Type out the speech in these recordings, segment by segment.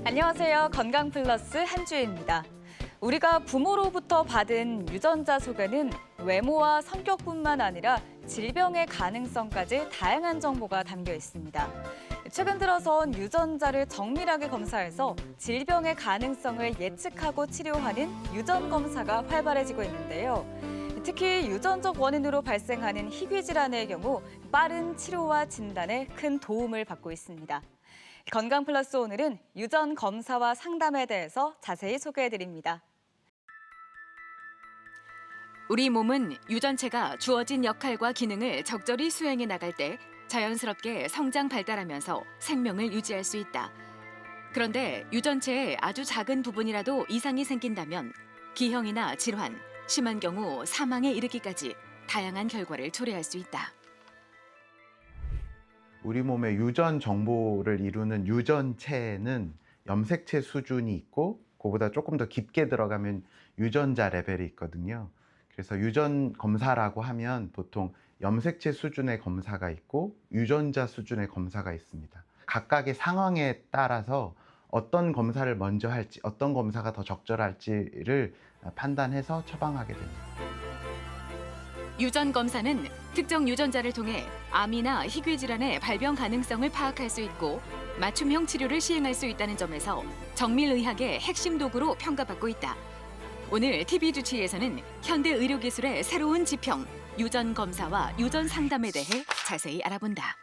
안녕하세요. 건강플러스 한주혜입니다. 우리가 부모로부터 받은 유전자 속에는 외모와 성격뿐만 아니라 질병의 가능성까지 다양한 정보가 담겨 있습니다. 최근 들어선 유전자를 정밀하게 검사해서 질병의 가능성을 예측하고 치료하는 유전 검사가 활발해지고 있는데요. 특히 유전적 원인으로 발생하는 희귀 질환의 경우 빠른 치료와 진단에 큰 도움을 받고 있습니다. 건강 플러스 오늘은 유전 검사와 상담에 대해서 자세히 소개해드립니다. 우리 몸은 유전체가 주어진 역할과 기능을 적절히 수행해 나갈 때 자연스럽게 성장 발달하면서 생명을 유지할 수 있다. 그런데 유전체의 아주 작은 부분이라도 이상이 생긴다면 기형이나 질환, 심한 경우 사망에 이르기까지 다양한 결과를 초래할 수 있다. 우리 몸의 유전 정보를 이루는 유전체는 염색체 수준이 있고 그보다 조금 더 깊게 들어가면 유전자 레벨이 있거든요. 그래서 유전 검사라고 하면 보통 염색체 수준의 검사가 있고 유전자 수준의 검사가 있습니다. 각각의 상황에 따라서 어떤 검사를 먼저 할지, 어떤 검사가 더 적절할지를 판단해서 처방하게 됩니다. 유전 검사는 특정 유전자를 통해 암이나 희귀 질환의 발병 가능성을 파악할 수 있고 맞춤형 치료를 시행할 수 있다는 점에서 정밀의학의 핵심 도구로 평가받고 있다. 오늘 TV 주치의에서는 현대 의료기술의 새로운 지평, 유전 검사와 유전 상담에 대해 자세히 알아본다.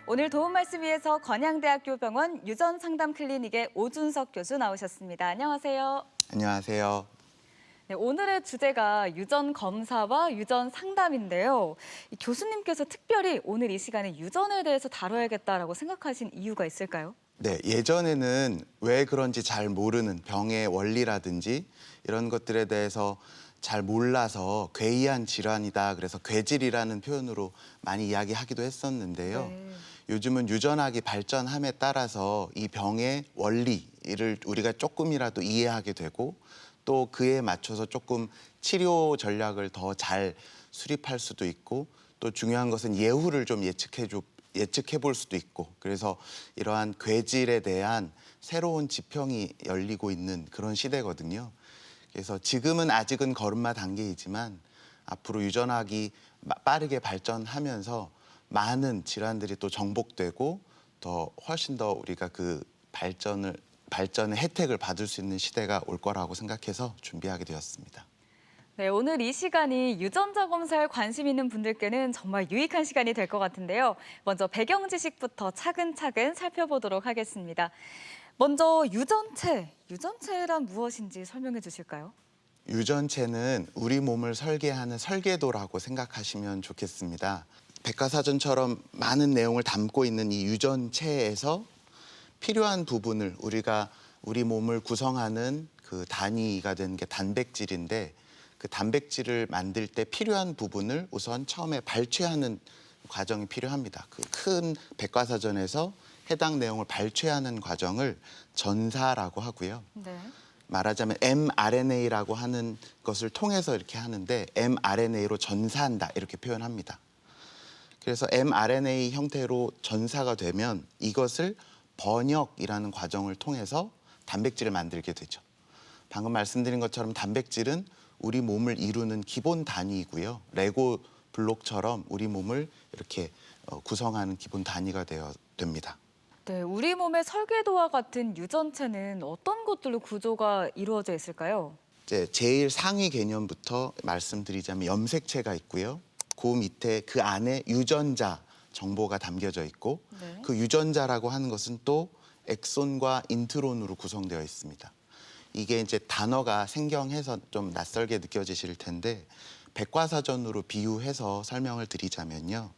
오늘 도움 말씀 위해서 건양대학교 병원 유전상담 클리닉의 오준석 교수 나오셨습니다. 안녕하세요. 안녕하세요. 네, 오늘의 주제가 유전 검사와 유전 상담인데요. 교수님께서 특별히 오늘 이 시간에 유전에 대해서 다뤄야겠다라고 생각하신 이유가 있을까요? 네, 예전에는 왜 그런지 잘 모르는 병의 원리라든지 이런 것들에 대해서 잘 몰라서 괴이한 질환이다. 그래서 괴질이라는 표현으로 많이 이야기하기도 했었는데요. 네. 요즘은 유전학이 발전함에 따라서 이 병의 원리를 우리가 조금이라도 이해하게 되고 또 그에 맞춰서 조금 치료 전략을 더 잘 수립할 수도 있고 또 중요한 것은 예후를 좀 예측해 볼 수도 있고 그래서 이러한 괴질에 대한 새로운 지평이 열리고 있는 그런 시대거든요. 그래서 지금은 아직은 걸음마 단계이지만 앞으로 유전학이 빠르게 발전하면서 많은 질환들이 또 정복되고 더 훨씬 더 우리가 그 발전의 혜택을 받을 수 있는 시대가 올 거라고 생각해서 준비하게 되었습니다. 네, 오늘 이 시간이 유전자 검사에 관심 있는 분들께는 정말 유익한 시간이 될 것 같은데요. 먼저 배경 지식부터 차근차근 살펴보도록 하겠습니다. 먼저 유전체란 무엇인지 설명해 주실까요? 유전체는 우리 몸을 설계하는 설계도라고 생각하시면 좋겠습니다. 백과사전처럼 많은 내용을 담고 있는 이 유전체에서 필요한 부분을 우리 몸을 구성하는 그 단위가 되는 게 단백질인데 그 단백질을 만들 때 필요한 부분을 우선 처음에 발췌하는 과정이 필요합니다. 그 큰 백과사전에서 해당 내용을 발췌하는 과정을 전사라고 하고요. 네. 말하자면 mRNA라고 하는 것을 통해서 이렇게 하는데 mRNA로 전사한다 이렇게 표현합니다. 그래서 mRNA 형태로 전사가 되면 이것을 번역이라는 과정을 통해서 단백질을 만들게 되죠. 방금 말씀드린 것처럼 단백질은 우리 몸을 이루는 기본 단위이고요. 레고 블록처럼 우리 몸을 이렇게 구성하는 기본 단위가 됩니다. 네, 우리 몸의 설계도와 같은 유전체는 어떤 것들로 구조가 이루어져 있을까요? 이제 제일 상위 개념부터 말씀드리자면 염색체가 있고요. 그 밑에 그 안에 유전자 정보가 담겨져 있고 네. 그 유전자라고 하는 것은 또 엑손과 인트론으로 구성되어 있습니다. 이게 이제 단어가 생경해서 좀 낯설게 느껴지실 텐데 백과사전으로 비유해서 설명을 드리자면요.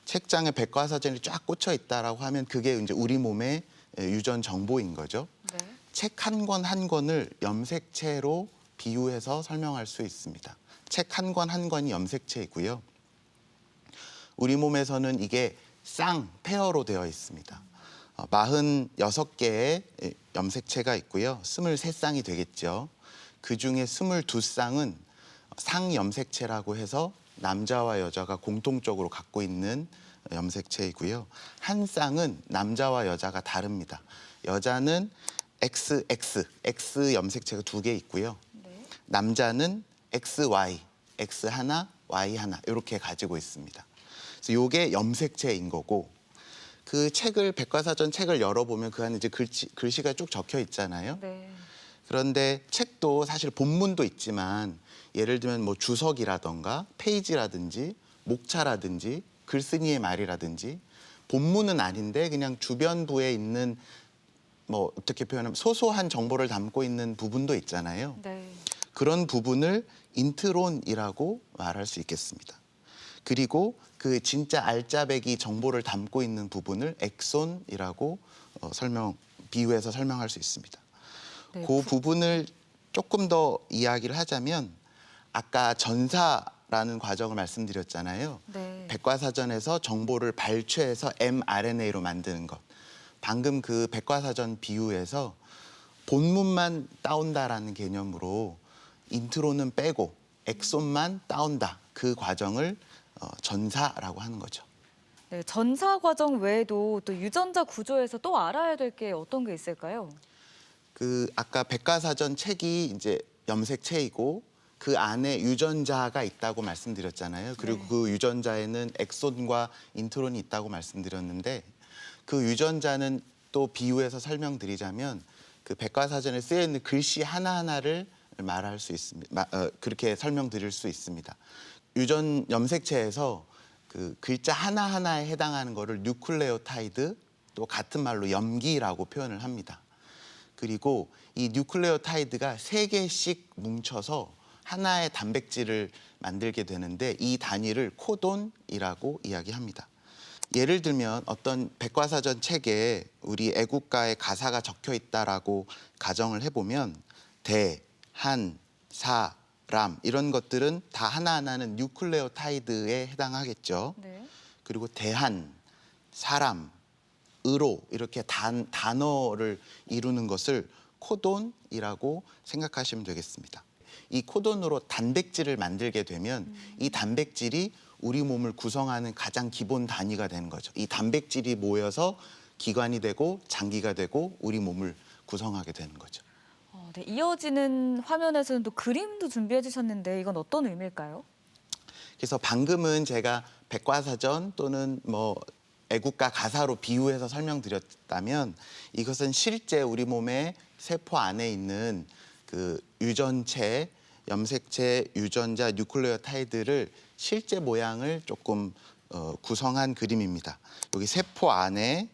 책장에 백과사전이 쫙 꽂혀 있다라고 하면 그게 이제 우리 몸의 유전 정보인 거죠. 네. 책 한 권 한 권을 염색체로 비유해서 설명할 수 있습니다. 책 한 권 한 권이 염색체이고요. 우리 몸에서는 이게 쌍페어로 되어 있습니다. 46개의 염색체가 있고요. 23쌍이 되겠죠. 그중에 22쌍은 상염색체라고 해서 남자와 여자가 공통적으로 갖고 있는 염색체이고요. 한 쌍은 남자와 여자가 다릅니다. 여자는 XX 염색체가 2개 있고요. 네. 남자는 XY, X 하나, Y 하나 이렇게 가지고 있습니다. 그래서 이게 염색체인 거고 그 책을 백과사전 책을 열어보면 그 안에 이제 글씨가 쭉 적혀 있잖아요. 네. 그런데 책도 사실 본문도 있지만 예를 들면 뭐 주석이라던가 페이지라든지 목차라든지 글쓴이의 말이라든지 본문은 아닌데 그냥 주변부에 있는 뭐 어떻게 표현하면 소소한 정보를 담고 있는 부분도 있잖아요. 네. 그런 부분을 인트론이라고 말할 수 있겠습니다. 그리고 그 진짜 알짜배기 정보를 담고 있는 부분을 엑손이라고 비유해서 설명할 수 있습니다. 네, 그 부분을 조금 더 이야기를 하자면 아까 전사라는 과정을 말씀드렸잖아요. 네. 백과사전에서 정보를 발췌해서 mRNA로 만드는 것. 방금 그 백과사전 비유에서 본문만 따온다라는 개념으로 인트로는 빼고 엑손만 따온다. 그 과정을 전사라고 하는 거죠. 네, 전사 과정 외에도 또 유전자 구조에서 또 알아야 될 게 어떤 게 있을까요? 그 아까 백과사전 책이 이제 염색체이고 그 안에 유전자가 있다고 말씀드렸잖아요. 그리고 네. 그 유전자에는 엑손과 인트론이 있다고 말씀드렸는데 그 유전자는 또 비유해서 설명드리자면 그 백과사전에 쓰여 있는 글씨 하나하나를 말할 수 있습니다. 그렇게 설명드릴 수 있습니다. 염색체에서 그 글자 하나하나에 해당하는 거를 뉴클레오타이드 또 같은 말로 염기라고 표현을 합니다. 그리고 이 뉴클레오타이드가 3개씩 뭉쳐서 하나의 단백질을 만들게 되는데 이 단위를 코돈이라고 이야기합니다. 예를 들면 어떤 백과사전 책에 우리 애국가의 가사가 적혀 있다라고 가정을 해보면 대, 한, 사, 람 이런 것들은 다 하나하나는 뉴클레오타이드에 해당하겠죠. 네. 그리고 대한, 사람, 의로 이렇게 단어를 이루는 것을 코돈이라고 생각하시면 되겠습니다. 이 코돈으로 단백질을 만들게 되면 이 단백질이 우리 몸을 구성하는 가장 기본 단위가 되는 거죠. 이 단백질이 모여서 기관이 되고 장기가 되고 우리 몸을 구성하게 되는 거죠. 네, 이어지는 화면에서는 또 그림도 준비해 주셨는데 이건 어떤 의미일까요? 그래서 방금은 제가 백과사전 또는 뭐 애국가 가사로 비유해서 설명드렸다면 이것은 실제 우리 몸의 세포 안에 있는 그 유전체, 염색체, 유전자, 뉴클레오타이드를 실제 모양을 조금 구성한 그림입니다. 여기 세포 안에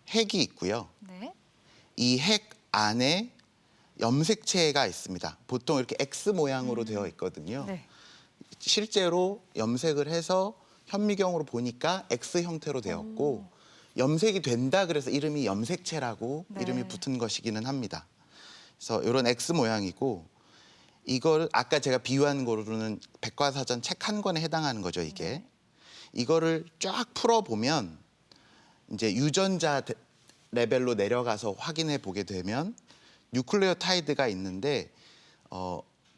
핵이 있고요. 네. 이 핵 안에 염색체가 있습니다. 보통 이렇게 X 모양으로 되어 있거든요. 네. 실제로 염색을 해서 현미경으로 보니까 X 형태로 되었고 염색이 된다 그래서 이름이 염색체라고 네. 이름이 붙은 것이기는 합니다. 그래서 이런 X 모양이고 이걸 아까 제가 비유한 거로는 백과사전 책 한 권에 해당하는 거죠, 이게. 네. 이거를 쫙 풀어보면 이제 유전자 레벨로 내려가서 확인해 보게 되면 뉴클레오타이드가 있는데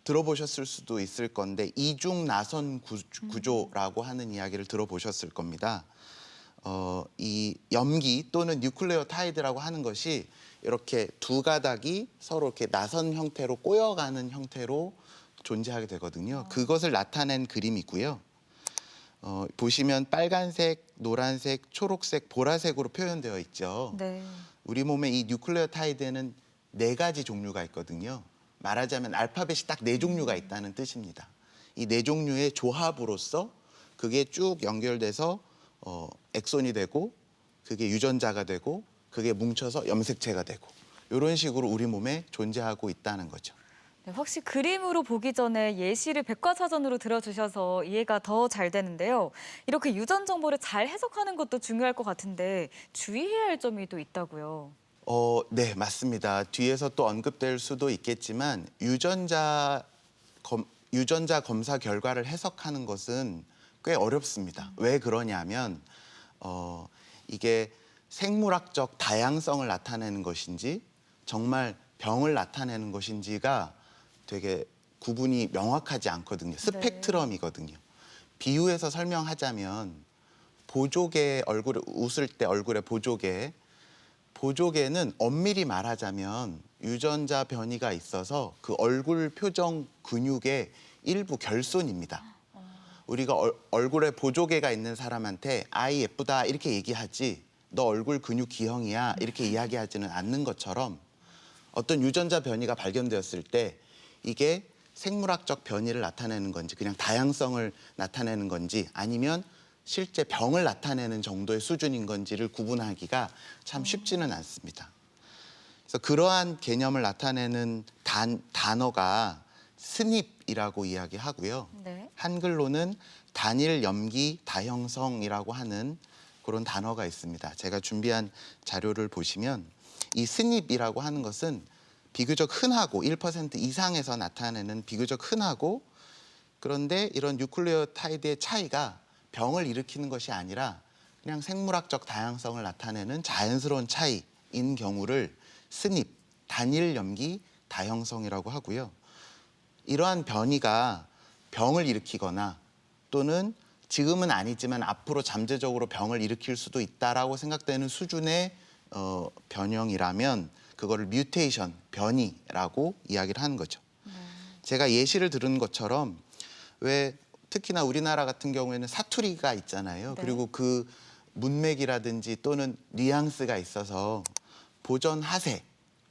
들어보셨을 수도 있을 건데 이중 나선 구조라고 하는 이야기를 들어보셨을 겁니다. 이 염기 또는 뉴클레오타이드라고 하는 것이 이렇게 두 가닥이 서로 이렇게 나선 형태로 꼬여가는 형태로 존재하게 되거든요. 그것을 나타낸 그림이고요. 보시면 빨간색, 노란색, 초록색, 보라색으로 표현되어 있죠. 네. 우리 몸에 이 뉴클레오타이드에는 4가지 종류가 있거든요. 말하자면 알파벳이 딱 4종류가 있다는 뜻입니다. 이 4종류의 조합으로서 그게 쭉 연결돼서 엑손이 되고 그게 유전자가 되고 그게 뭉쳐서 염색체가 되고 이런 식으로 우리 몸에 존재하고 있다는 거죠. 네, 확실히 그림으로 보기 전에 예시를 백과사전으로 들어주셔서 이해가 더 잘 되는데요. 이렇게 유전 정보를 잘 해석하는 것도 중요할 것 같은데 주의해야 할 점이 또 있다고요. 네, 맞습니다. 뒤에서 또 언급될 수도 있겠지만 유전자 검사 결과를 해석하는 것은 꽤 어렵습니다. 왜 그러냐면 이게 생물학적 다양성을 나타내는 것인지 정말 병을 나타내는 것인지가 되게 구분이 명확하지 않거든요. 스펙트럼이거든요. 비유해서 설명하자면 보조개 얼굴에 웃을 때 얼굴에 보조개는 엄밀히 말하자면 유전자 변이가 있어서 그 얼굴 표정 근육의 일부 결손입니다. 우리가 얼굴에 보조개가 있는 사람한테 아이 예쁘다 이렇게 얘기하지 너 얼굴 근육 기형이야 이렇게 이야기하지는 않는 것처럼 어떤 유전자 변이가 발견되었을 때 이게 생물학적 변이를 나타내는 건지 그냥 다양성을 나타내는 건지 아니면 실제 병을 나타내는 정도의 수준인 건지를 구분하기가 참 쉽지는 않습니다. 그래서 그러한 개념을 나타내는 단어가 스닙이라고 이야기하고요. 네. 한글로는 단일 염기 다형성이라고 하는 그런 단어가 있습니다. 제가 준비한 자료를 보시면 이 스닙이라고 하는 것은 비교적 흔하고 1% 이상에서 나타내는 비교적 흔하고 그런데 이런 뉴클레오타이드의 차이가 병을 일으키는 것이 아니라 그냥 생물학적 다양성을 나타내는 자연스러운 차이인 경우를 스닙, 단일 염기 다형성이라고 하고요. 이러한 변이가 병을 일으키거나 또는 지금은 아니지만 앞으로 잠재적으로 병을 일으킬 수도 있다라고 생각되는 수준의 변형이라면 그거를 뮤테이션, 변이라고 이야기를 하는 거죠. 제가 예시를 들은 것처럼 왜 특히나 우리나라 같은 경우에는 사투리가 있잖아요. 네. 그리고 그 문맥이라든지 또는 뉘앙스가 있어서 보전하세,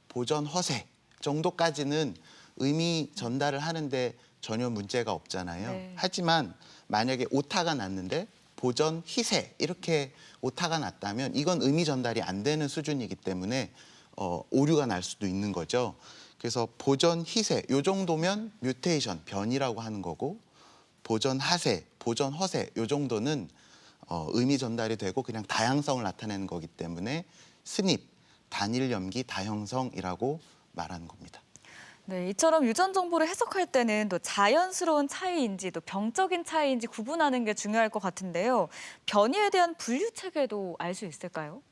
보전허세 정도까지는 의미 전달을 하는데 전혀 문제가 없잖아요. 네. 하지만 만약에 오타가 났는데 보전희세 이렇게 오타가 났다면 이건 의미 전달이 안 되는 수준이기 때문에 오류가 날 수도 있는 거죠. 그래서 보전희세 요 정도면 뮤테이션, 변이라고 하는 거고 보전하세, 보전허세 요 정도는 의미 전달이 되고 그냥 다양성을 나타내는 거기 때문에 스닙, 단일 염기 다형성이라고 말하는 겁니다. 네, 이처럼 유전 정보를 해석할 때는 또 자연스러운 차이인지 또 병적인 차이인지 구분하는 게 중요할 것 같은데요. 변이에 대한 분류 체계도 알 수 있을까요?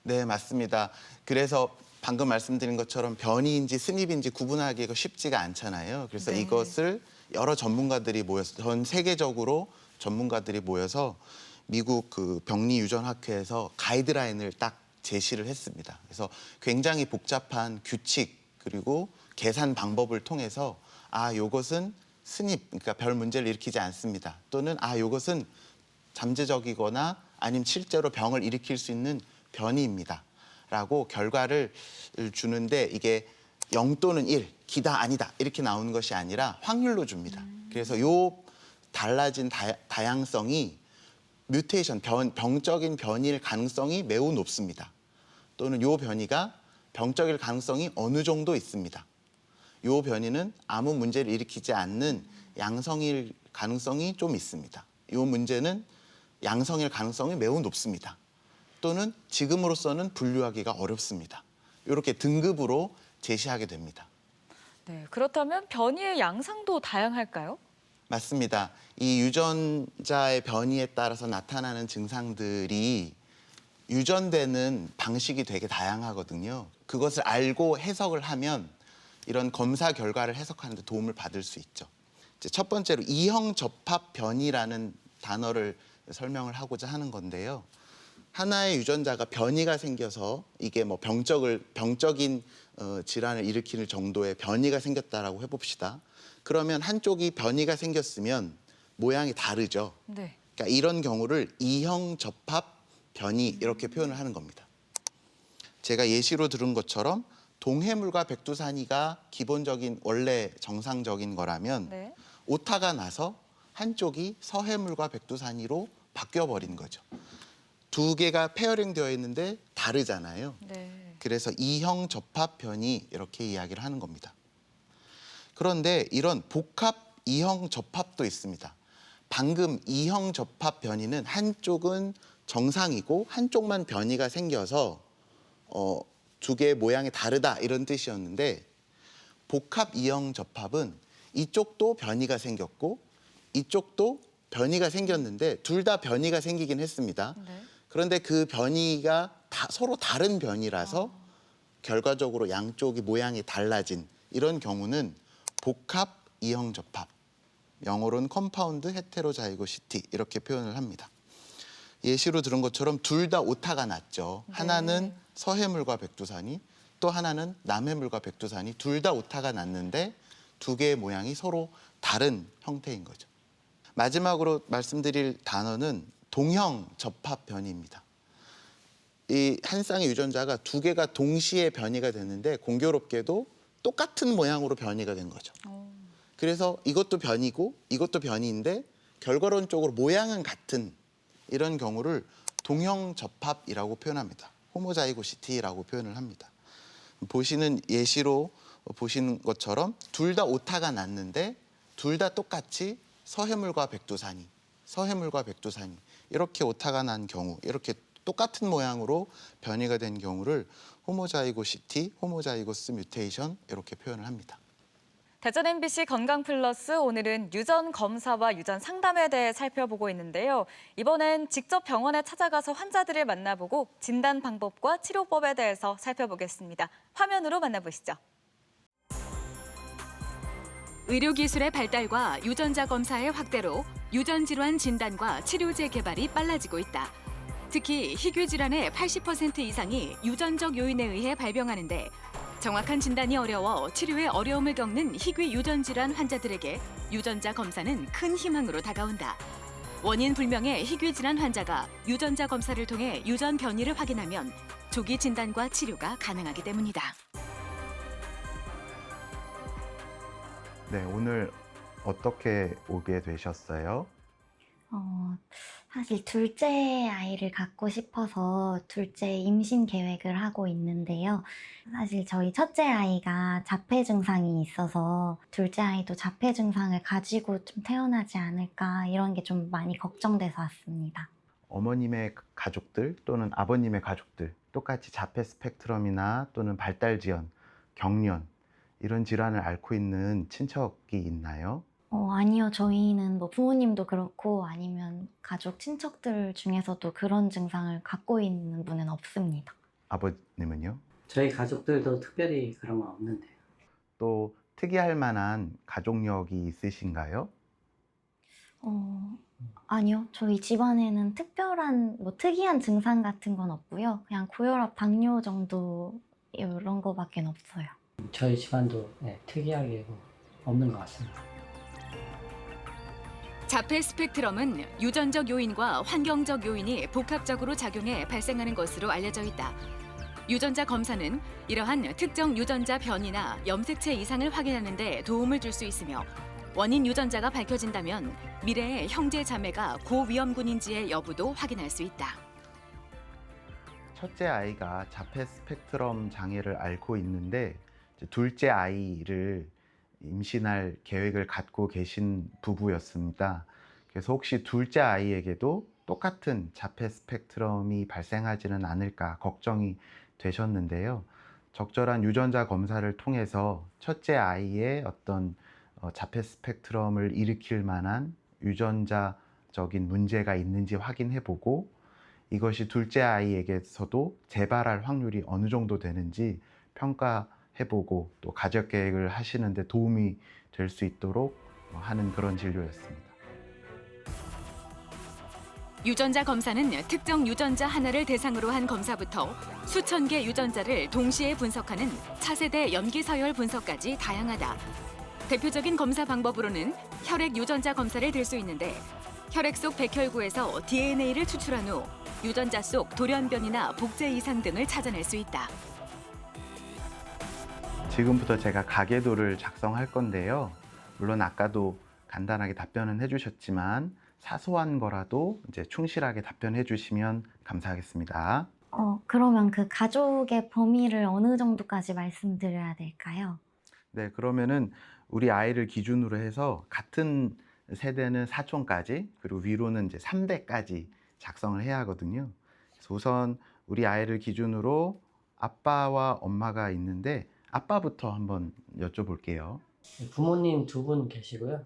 네, 맞습니다. 그래서 방금 말씀드린 것처럼 변이인지 스닙인지 구분하기가 쉽지가 않잖아요. 그래서 네. 이것을 여러 전문가들이 모여서 전 세계적으로 전문가들이 모여서 미국 그 병리유전학회에서 가이드라인을 딱 제시를 했습니다. 그래서 굉장히 복잡한 규칙 그리고 계산 방법을 통해서 요것은 스닙, 그러니까 별 문제를 일으키지 않습니다. 또는 요것은 잠재적이거나 아니면 실제로 병을 일으킬 수 있는 변이입니다. 라고 결과를 주는데 이게 0 또는 1, 기다 아니다 이렇게 나오는 것이 아니라 확률로 줍니다. 그래서 요 달라진 다양성이 뮤테이션, 병적인 변이일 가능성이 매우 높습니다. 또는 요 변이가 병적일 가능성이 어느 정도 있습니다. 요 변이는 아무 문제를 일으키지 않는 양성일 가능성이 좀 있습니다. 요 문제는 양성일 가능성이 매우 높습니다. 또는 지금으로서는 분류하기가 어렵습니다. 이렇게 등급으로 제시하게 됩니다. 네, 그렇다면 변이의 양상도 다양할까요? 맞습니다. 이 유전자의 변이에 따라서 나타나는 증상들이 유전되는 방식이 되게 다양하거든요. 그것을 알고 해석을 하면 이런 검사 결과를 해석하는 데 도움을 받을 수 있죠. 이제 첫 번째로 이형 접합 변이라는 단어를 설명을 하고자 하는 건데요. 하나의 유전자가 변이가 생겨서 이게 뭐 병적인 질환을 일으키는 정도의 변이가 생겼다라고 해봅시다. 그러면 한쪽이 변이가 생겼으면 모양이 다르죠. 네. 그러니까 이런 경우를 이형 접합 변이 이렇게 표현을 하는 겁니다. 제가 예시로 들은 것처럼 동해물과 백두산이가 기본적인 원래 정상적인 거라면 네. 오타가 나서 한쪽이 서해물과 백두산이로 바뀌어버린 거죠. 두 개가 페어링 되어 있는데 다르잖아요. 네. 그래서 이형 접합 변이 이렇게 이야기를 하는 겁니다. 그런데 이런 복합 이형 접합도 있습니다. 방금 이형 접합 변이는 한쪽은 정상이고 한쪽만 변이가 생겨서 두 개의 모양이 다르다 이런 뜻이었는데 복합 이형 접합은 이쪽도 변이가 생겼고 이쪽도 변이가 생겼는데 둘 다 변이가 생기긴 했습니다. 네. 그런데 그 변이가 서로 다른 변이라서 결과적으로 양쪽이 모양이 달라진 이런 경우는 복합 이형 접합, 영어로는 컴파운드 헤테로자이고시티 이렇게 표현을 합니다. 예시로 들은 것처럼 둘 다 오타가 났죠. 하나는 서해물과 백두산이, 또 하나는 남해물과 백두산이 둘 다 오타가 났는데 두 개의 모양이 서로 다른 형태인 거죠. 마지막으로 말씀드릴 단어는 동형 접합 변이입니다. 이 한 쌍의 유전자가 두 개가 동시에 변이가 됐는데 공교롭게도 똑같은 모양으로 변이가 된 거죠. 그래서 이것도 변이고 이것도 변이인데 결과론적으로 모양은 같은 이런 경우를 동형 접합이라고 표현합니다. 호모자이고시티라고 표현을 합니다. 보시는 예시로 보시는 것처럼 둘 다 오타가 났는데 둘 다 똑같이 서해물과 백두산이 이렇게 오타가 난 경우, 이렇게 똑같은 모양으로 변이가 된 경우를 호모자이고시티, 호모자이고스 뮤테이션 이렇게 표현을 합니다. 대전 MBC 건강플러스 오늘은 유전 검사와 유전 상담에 대해 살펴보고 있는데요. 이번엔 직접 병원에 찾아가서 환자들을 만나보고 진단 방법과 치료법에 대해서 살펴보겠습니다. 화면으로 만나보시죠. 의료기술의 발달과 유전자 검사의 확대로 유전 질환 진단과 치료제 개발이 빨라지고 있다. 특히 희귀 질환의 80% 이상이 유전적 요인에 의해 발병하는데 정확한 진단이 어려워 치료에 어려움을 겪는 희귀 유전 질환 환자들에게 유전자 검사는 큰 희망으로 다가온다. 원인 불명의 희귀 질환 환자가 유전자 검사를 통해 유전 변이를 확인하면 조기 진단과 치료가 가능하기 때문이다. 네, 오늘 어떻게 오게 되셨어요? 사실 둘째 아이를 갖고 싶어서 둘째 임신 계획을 하고 있는데요. 사실 저희 첫째 아이가 자폐 증상이 있어서 둘째 아이도 자폐 증상을 가지고 좀 태어나지 않을까 이런 게 좀 많이 걱정돼서 왔습니다. 어머님의 가족들 또는 아버님의 가족들 똑같이 자폐 스펙트럼이나 또는 발달 지연, 경련 이런 질환을 앓고 있는 친척이 있나요? 아니요. 저희는 뭐 부모님도 그렇고 아니면 가족 친척들 중에서도 그런 증상을 갖고 있는 분은 없습니다. 아버님은요? 저희 가족들도 특별히 그런 건 없는데요. 또 특이할 만한 가족력이 있으신가요? 아니요. 저희 집안에는 특별한 뭐 특이한 증상 같은 건 없고요. 그냥 고혈압, 당뇨 정도 이런 거밖에 없어요. 저희 집안도 특이하게 뭐 없는 것 같습니다. 자폐 스펙트럼은 유전적 요인과 환경적 요인이 복합적으로 작용해 발생하는 것으로 알려져 있다. 유전자 검사는 이러한 특정 유전자 변이나 염색체 이상을 확인하는 데 도움을 줄 수 있으며 원인 유전자가 밝혀진다면 미래의 형제 자매가 고위험군인지의 여부도 확인할 수 있다. 첫째 아이가 자폐 스펙트럼 장애를 앓고 있는데 이제 둘째 아이를 임신할 계획을 갖고 계신 부부였습니다. 그래서 혹시 둘째 아이에게도 똑같은 자폐 스펙트럼이 발생하지는 않을까 걱정이 되셨는데요. 적절한 유전자 검사를 통해서 첫째 아이의 어떤 자폐 스펙트럼을 일으킬 만한 유전자적인 문제가 있는지 확인해보고 이것이 둘째 아이에게서도 재발할 확률이 어느 정도 되는지 평가해보고 또 가족 계획을 하시는 데 도움이 될 수 있도록 하는 그런 진료였습니다. 유전자 검사는 특정 유전자 하나를 대상으로 한 검사부터 수천 개 유전자를 동시에 분석하는 차세대 염기서열 분석까지 다양하다. 대표적인 검사 방법으로는 혈액 유전자 검사를 들 수 있는데 혈액 속 백혈구에서 DNA를 추출한 후 유전자 속 돌연변이나 복제 이상 등을 찾아낼 수 있다. 지금부터 제가 가계도를 작성할 건데요. 물론 아까도 간단하게 답변은 해주셨지만 사소한 거라도 이제 충실하게 답변해 주시면 감사하겠습니다. 그러면 그 가족의 범위를 어느 정도까지 말씀드려야 될까요? 네, 그러면은 우리 아이를 기준으로 해서 같은 세대는 사촌까지 그리고 위로는 이제 3대까지 작성을 해야 하거든요. 그래서 우선 우리 아이를 기준으로 아빠와 엄마가 있는데 아빠부터 한번 여쭤볼게요. 부모님 2분 계시고요.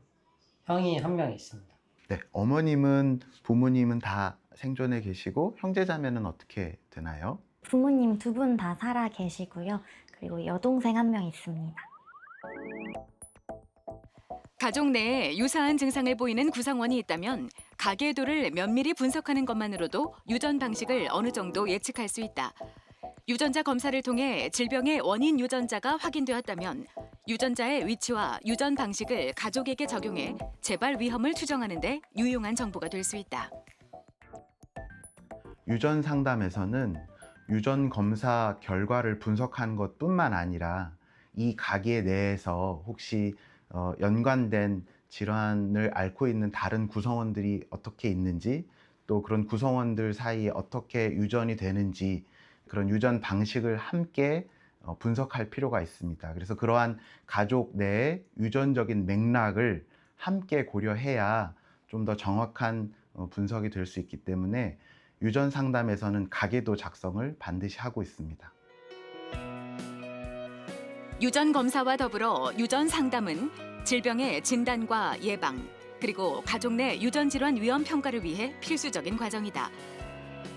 형이 1명 있습니다. 네, 어머님은 부모님은 다 생존해 계시고 형제자매는 어떻게 되나요? 부모님 2분 다 살아 계시고요. 그리고 여동생 1명 있습니다. 가족 내에 유사한 증상을 보이는 구성원이 있다면 가계도를 면밀히 분석하는 것만으로도 유전 방식을 어느 정도 예측할 수 있다. 유전자 검사를 통해 질병의 원인 유전자가 확인되었다면 유전자의 위치와 유전 방식을 가족에게 적용해 재발 위험을 추정하는 데 유용한 정보가 될 수 있다. 유전 상담에서는 유전 검사 결과를 분석하는 것뿐만 아니라 이 가게 내에서 혹시 연관된 질환을 앓고 있는 다른 구성원들이 어떻게 있는지, 또 그런 구성원들 사이에 어떻게 유전이 되는지, 그런 유전 방식을 함께 분석할 필요가 있습니다. 그래서 그러한 가족 내의 유전적인 맥락을 함께 고려해야 좀 더 정확한 분석이 될 수 있기 때문에 유전 상담에서는 가계도 작성을 반드시 하고 있습니다. 유전 검사와 더불어 유전 상담은 질병의 진단과 예방, 그리고 가족 내 유전 질환 위험 평가를 위해 필수적인 과정이다.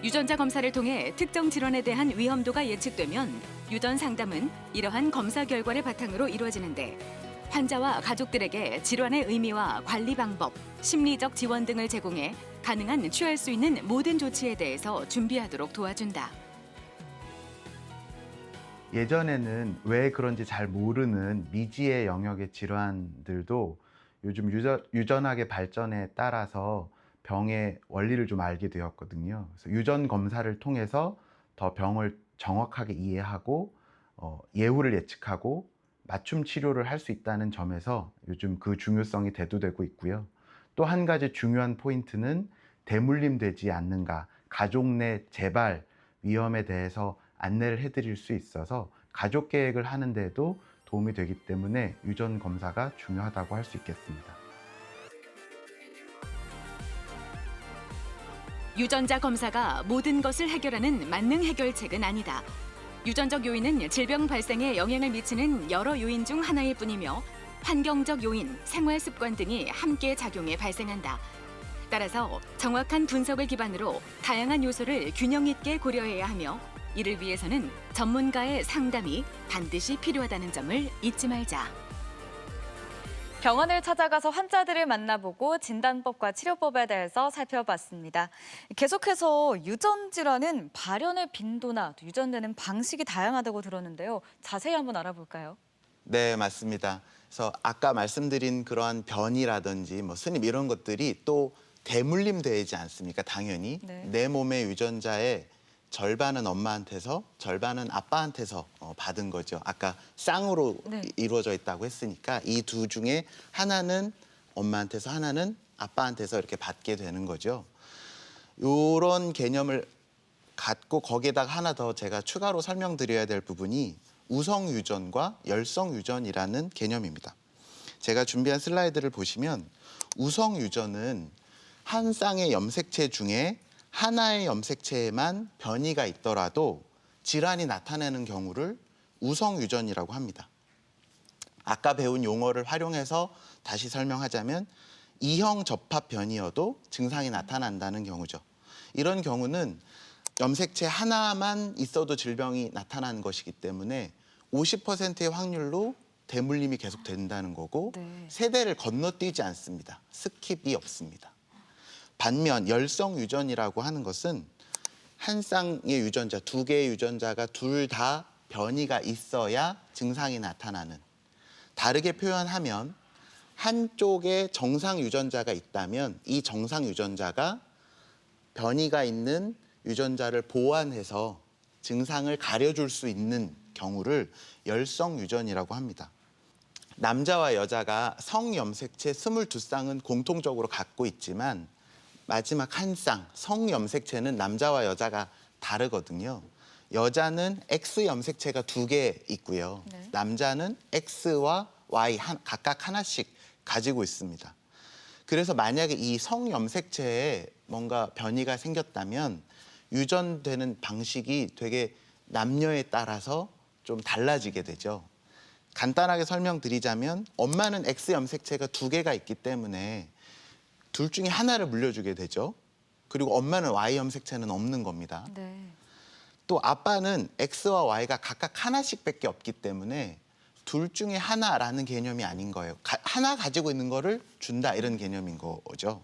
유전자 검사를 통해 특정 질환에 대한 위험도가 예측되면 유전 상담은 이러한 검사 결과를 바탕으로 이루어지는데 환자와 가족들에게 질환의 의미와 관리 방법, 심리적 지원 등을 제공해 가능한 취할 수 있는 모든 조치에 대해서 준비하도록 도와준다. 예전에는 왜 그런지 잘 모르는 미지의 영역의 질환들도 요즘 유전학의 발전에 따라서 병의 원리를 좀 알게 되었거든요. 그래서 유전 검사를 통해서 더 병을 정확하게 이해하고 예후를 예측하고 맞춤 치료를 할 수 있다는 점에서 요즘 그 중요성이 대두되고 있고요. 또 한 가지 중요한 포인트는 대물림되지 않는가, 가족 내 재발 위험에 대해서 안내를 해드릴 수 있어서 가족 계획을 하는 데도 도움이 되기 때문에 유전 검사가 중요하다고 할 수 있겠습니다. 유전자 검사가 모든 것을 해결하는 만능 해결책은 아니다. 유전적 요인은 질병 발생에 영향을 미치는 여러 요인 중 하나일 뿐이며 환경적 요인, 생활 습관 등이 함께 작용해 발생한다. 따라서 정확한 분석을 기반으로 다양한 요소를 균형 있게 고려해야 하며 이를 위해서는 전문가의 상담이 반드시 필요하다는 점을 잊지 말자. 병원을 찾아가서 환자들을 만나보고 진단법과 치료법에 대해서 살펴봤습니다. 계속해서 유전 질환은 발현의 빈도나 유전되는 방식이 다양하다고 들었는데요. 자세히 한번 알아볼까요? 네, 맞습니다. 그래서 아까 말씀드린 그러한 변이라든지 스님 이런 것들이 또 대물림되지 않습니까? 당연히 네. 내 몸의 유전자의 절반은 엄마한테서 절반은 아빠한테서 받은 거죠. 아까 쌍으로 네. 이루어져 있다고 했으니까 이 두 중에 하나는 엄마한테서 하나는 아빠한테서 이렇게 받게 되는 거죠. 이런 개념을 갖고 거기에다가 하나 더 제가 추가로 설명드려야 될 부분이 우성 유전과 열성 유전이라는 개념입니다. 제가 준비한 슬라이드를 보시면 우성 유전은 한 쌍의 염색체 중에 하나의 염색체에만 변이가 있더라도 질환이 나타나는 경우를 우성 유전이라고 합니다. 아까 배운 용어를 활용해서 다시 설명하자면 이형 접합 변이여도 증상이 나타난다는 경우죠. 이런 경우는 염색체 하나만 있어도 질병이 나타나는 것이기 때문에 50%의 확률로 대물림이 계속 된다는 거고 네. 세대를 건너뛰지 않습니다. 스킵이 없습니다. 반면 열성 유전이라고 하는 것은 한 쌍의 유전자, 두 개의 유전자가 둘 다 변이가 있어야 증상이 나타나는. 다르게 표현하면 한쪽에 정상 유전자가 있다면 이 정상 유전자가 변이가 있는 유전자를 보완해서 증상을 가려줄 수 있는 경우를 열성 유전이라고 합니다. 남자와 여자가 성염색체 22쌍은 공통적으로 갖고 있지만 마지막 한 쌍, 성염색체는 남자와 여자가 다르거든요. 여자는 X 염색체가 2개 있고요. 네. 남자는 X와 Y 각각 하나씩 가지고 있습니다. 그래서 만약에 이 성염색체에 뭔가 변이가 생겼다면 유전되는 방식이 되게 남녀에 따라서 좀 달라지게 되죠. 간단하게 설명드리자면 엄마는 X 염색체가 2개가 있기 때문에 둘 중에 하나를 물려주게 되죠. 그리고 엄마는 Y 염색체는 없는 겁니다. 네. 또 아빠는 X와 Y가 각각 하나씩밖에 없기 때문에 둘 중에 하나라는 개념이 아닌 거예요. 하나 가지고 있는 거를 준다 이런 개념인 거죠.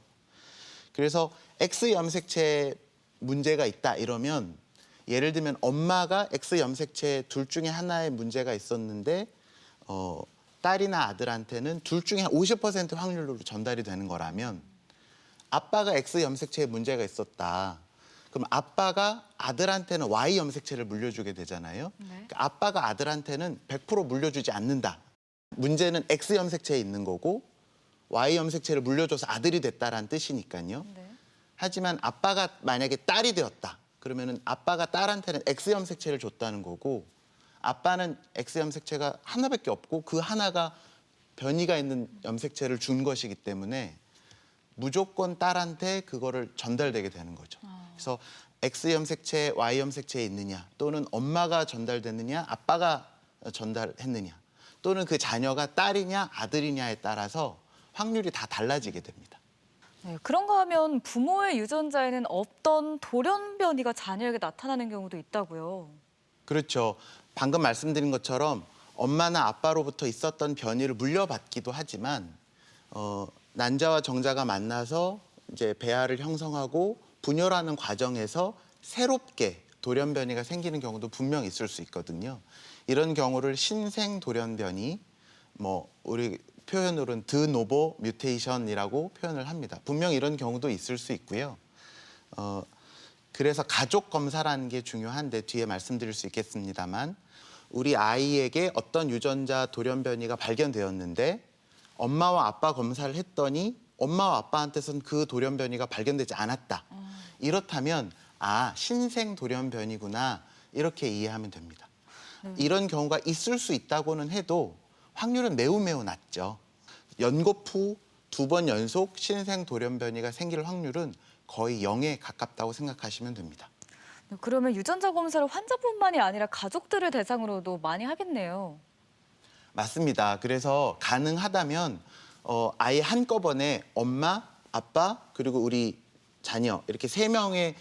그래서 X 염색체 문제가 있다 이러면 예를 들면 엄마가 X 염색체 둘 중에 하나의 문제가 있었는데 딸이나 아들한테는 둘 중에 50% 확률로 전달이 되는 거라면 아빠가 X 염색체에 문제가 있었다. 그럼 아빠가 아들한테는 Y 염색체를 물려주게 되잖아요. 그러니까 아빠가 아들한테는 100% 물려주지 않는다. 문제는 X 염색체에 있는 거고 Y 염색체를 물려줘서 아들이 됐다라는 뜻이니까요. 네. 하지만 아빠가 만약에 딸이 되었다. 그러면은 아빠가 딸한테는 X 염색체를 줬다는 거고 아빠는 X 염색체가 하나밖에 없고 그 하나가 변이가 있는 염색체를 준 것이기 때문에 무조건 딸한테 그거를 전달되게 되는 거죠. 그래서 X 염색체, Y 염색체에 있느냐 또는 엄마가 전달됐느냐 아빠가 전달했느냐 또는 그 자녀가 딸이냐 아들이냐에 따라서 확률이 다 달라지게 됩니다. 네, 그런가 하면 부모의 유전자에는 없던 돌연 변이가 자녀에게 나타나는 경우도 있다고요. 그렇죠. 방금 말씀드린 것처럼 엄마나 아빠로부터 있었던 변이를 물려받기도 하지만 난자와 정자가 만나서 이제 배아를 형성하고 분열하는 과정에서 새롭게 돌연 변이가 생기는 경우도 분명 있을 수 있거든요. 이런 경우를 신생 돌연 변이, 우리 표현으로는 드노보 뮤테이션이라고 표현을 합니다. 분명 이런 경우도 있을 수 있고요. 그래서 가족 검사라는 게 중요한데 뒤에 말씀드릴 수 있겠습니다만 우리 아이에게 어떤 유전자 돌연 변이가 발견되었는데 엄마와 아빠 검사를 했더니 엄마와 아빠한테선 그 돌연 변이가 발견되지 않았다. 이렇다면 신생 돌연 변이구나 이렇게 이해하면 됩니다. 이런 경우가 있을 수 있다고는 해도 확률은 매우 낮죠. 연곱 후 2번 연속 신생 돌연 변이가 생길 확률은 거의 0에 가깝다고 생각하시면 됩니다. 그러면 유전자 검사를 환자뿐만이 아니라 가족들을 대상으로도 많이 하겠네요. 맞습니다. 그래서 가능하다면 아예 한꺼번에 엄마, 아빠 그리고 우리 자녀 이렇게 3명의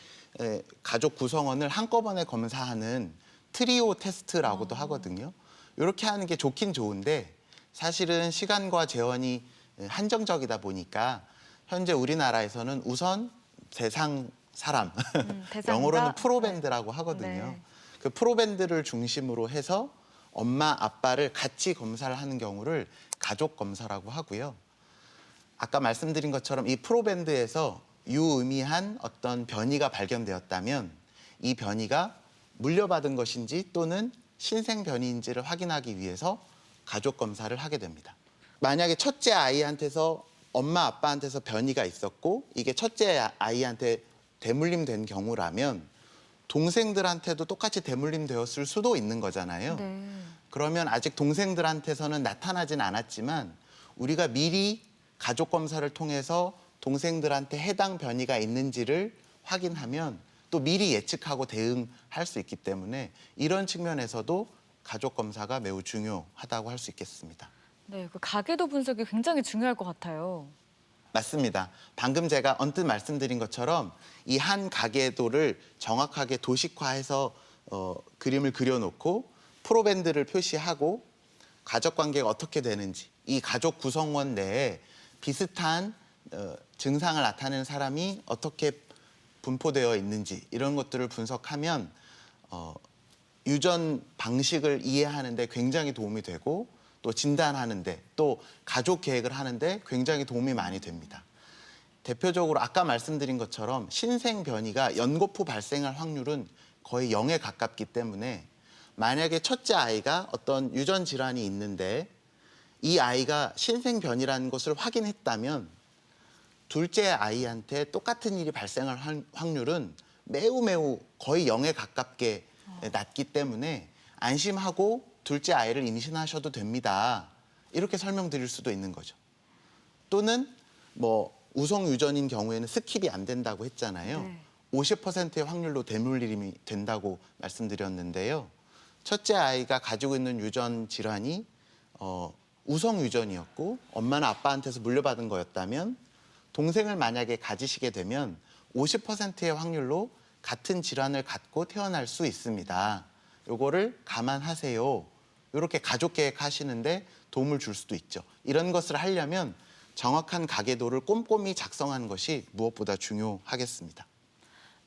가족 구성원을 한꺼번에 검사하는 트리오 테스트라고도 하거든요. 이렇게 하는 게 좋긴 좋은데 사실은 시간과 재원이 한정적이다 보니까 현재 우리나라에서는 우선 대상 사람, 대상자? 영어로는 프로밴드라고 하거든요. 네. 그 프로밴드를 중심으로 해서 엄마, 아빠를 같이 검사를 하는 경우를 가족 검사라고 하고요. 아까 말씀드린 것처럼 이 프로밴드에서 유의미한 어떤 변이가 발견되었다면 이 변이가 물려받은 것인지 또는 신생 변이인지를 확인하기 위해서 가족 검사를 하게 됩니다. 만약에 첫째 아이한테서 엄마, 아빠한테서 변이가 있었고 이게 첫째 아이한테 대물림된 경우라면 동생들한테도 똑같이 대물림되었을 수도 있는 거잖아요. 네. 그러면 아직 동생들한테서는 나타나진 않았지만 우리가 미리 가족 검사를 통해서 동생들한테 해당 변이가 있는지를 확인하면 또 미리 예측하고 대응할 수 있기 때문에 이런 측면에서도 가족 검사가 매우 중요하다고 할 수 있겠습니다. 네, 그 가계도 분석이 굉장히 중요할 것 같아요. 맞습니다. 방금 제가 언뜻 말씀드린 것처럼 이 한 가계도를 정확하게 도식화해서 그림을 그려놓고 프로밴드를 표시하고 가족 관계가 어떻게 되는지 이 가족 구성원 내에 비슷한 증상을 나타내는 사람이 어떻게 분포되어 있는지 이런 것들을 분석하면 유전 방식을 이해하는 데 굉장히 도움이 되고 또 진단하는 데 또 가족 계획을 하는 데 굉장히 도움이 많이 됩니다. 대표적으로 아까 말씀드린 것처럼 신생 변이가 연곱 후 발생할 확률은 거의 0에 가깝기 때문에 만약에 첫째 아이가 어떤 유전 질환이 있는데 이 아이가 신생 변이라는 것을 확인했다면 둘째 아이한테 똑같은 일이 발생할 확률은 매우 거의 0에 가깝게 낮기 때문에 안심하고 둘째 아이를 임신하셔도 됩니다. 이렇게 설명드릴 수도 있는 거죠. 또는 우성 유전인 경우에는 스킵이 안 된다고 했잖아요. 네. 50%의 확률로 대물림이 된다고 말씀드렸는데요. 첫째 아이가 가지고 있는 유전 질환이 우성 유전이었고 엄마나 아빠한테서 물려받은 거였다면 동생을 만약에 가지시게 되면 50%의 확률로 같은 질환을 갖고 태어날 수 있습니다. 요거를 감안하세요. 이렇게 가족 계획 하시는데 도움을 줄 수도 있죠. 이런 것을 하려면 정확한 가계도를 꼼꼼히 작성하는 것이 무엇보다 중요하겠습니다.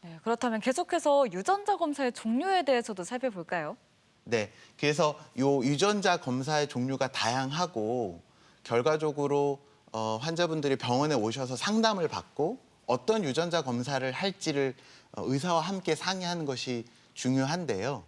네, 그렇다면 계속해서 유전자 검사의 종류에 대해서도 살펴볼까요? 네, 그래서 요 유전자 검사의 종류가 다양하고 결과적으로 환자분들이 병원에 오셔서 상담을 받고 어떤 유전자 검사를 할지를 의사와 함께 상의하는 것이 중요한데요.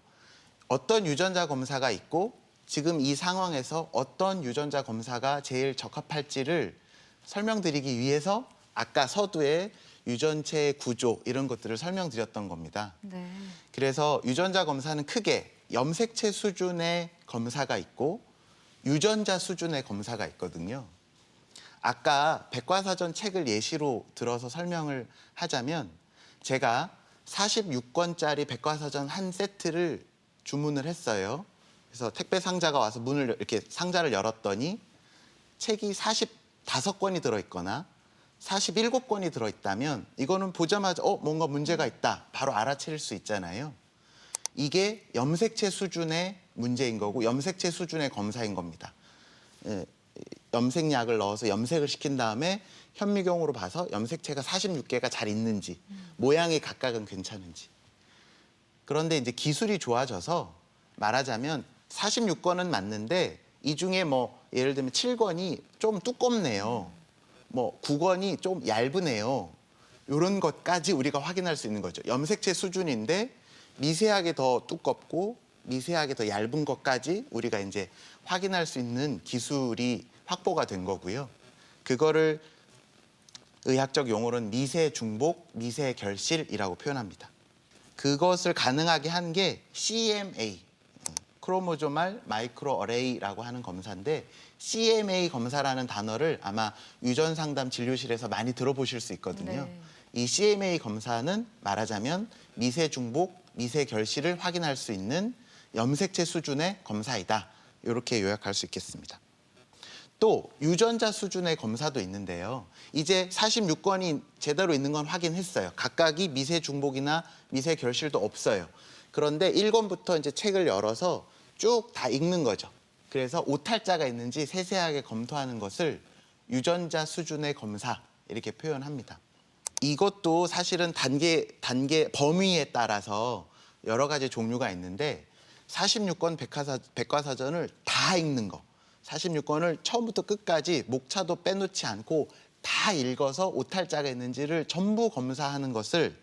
어떤 유전자 검사가 있고 지금 이 상황에서 어떤 유전자 검사가 제일 적합할지를 설명드리기 위해서 아까 서두에 유전체의 구조 이런 것들을 설명드렸던 겁니다. 네. 그래서 유전자 검사는 크게 염색체 수준의 검사가 있고 유전자 수준의 검사가 있거든요. 아까 백과사전 책을 예시로 들어서 설명을 하자면 제가 46권짜리 백과사전 한 세트를 주문을 했어요. 그래서 택배 상자가 와서 문을 이렇게 상자를 열었더니 책이 45권이 들어있거나 47권이 들어있다면 이거는 보자마자 뭔가 문제가 있다 바로 알아챌 수 있잖아요. 이게 염색체 수준의 문제인 거고 염색체 수준의 검사인 겁니다. 염색약을 넣어서 염색을 시킨 다음에 현미경으로 봐서 염색체가 46개가 잘 있는지 모양이 각각은 괜찮은지. 그런데 이제 기술이 좋아져서 말하자면 46권은 맞는데 이 중에 뭐 예를 들면 7권이 좀 두껍네요. 뭐 9권이 좀 얇으네요. 이런 것까지 우리가 확인할 수 있는 거죠. 염색체 수준인데 미세하게 더 두껍고 미세하게 더 얇은 것까지 우리가 이제 확인할 수 있는 기술이 확보가 된 거고요. 그거를 의학적 용어로는 미세 중복, 미세 결실이라고 표현합니다. 그것을 가능하게 한 게 CMA, 크로모조말 마이크로 어레이라고 하는 검사인데 CMA 검사라는 단어를 아마 유전 상담 진료실에서 많이 들어보실 수 있거든요. 네. 이 CMA 검사는 말하자면 미세 중복, 미세 결실을 확인할 수 있는 염색체 수준의 검사이다. 이렇게 요약할 수 있겠습니다. 또 유전자 수준의 검사도 있는데요. 이제 46권이 제대로 있는 건 확인했어요. 각각이 미세 중복이나 미세 결실도 없어요. 그런데 1권부터 이제 책을 열어서 쭉 다 읽는 거죠. 그래서 오탈자가 있는지 세세하게 검토하는 것을 유전자 수준의 검사 이렇게 표현합니다. 이것도 사실은 단계 범위에 따라서 여러 가지 종류가 있는데 46권 백과사전을 다 읽는 거. 46권을 처음부터 끝까지 목차도 빼놓지 않고 다 읽어서 오탈자가 있는지를 전부 검사하는 것을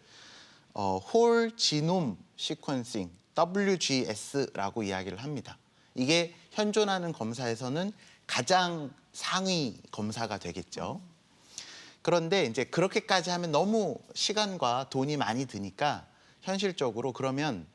홀 지놈 시퀀싱 WGS라고 이야기를 합니다. 이게 현존하는 검사에서는 가장 상위 검사가 되겠죠. 그런데 이제 그렇게까지 하면 너무 시간과 돈이 많이 드니까 현실적으로 그러면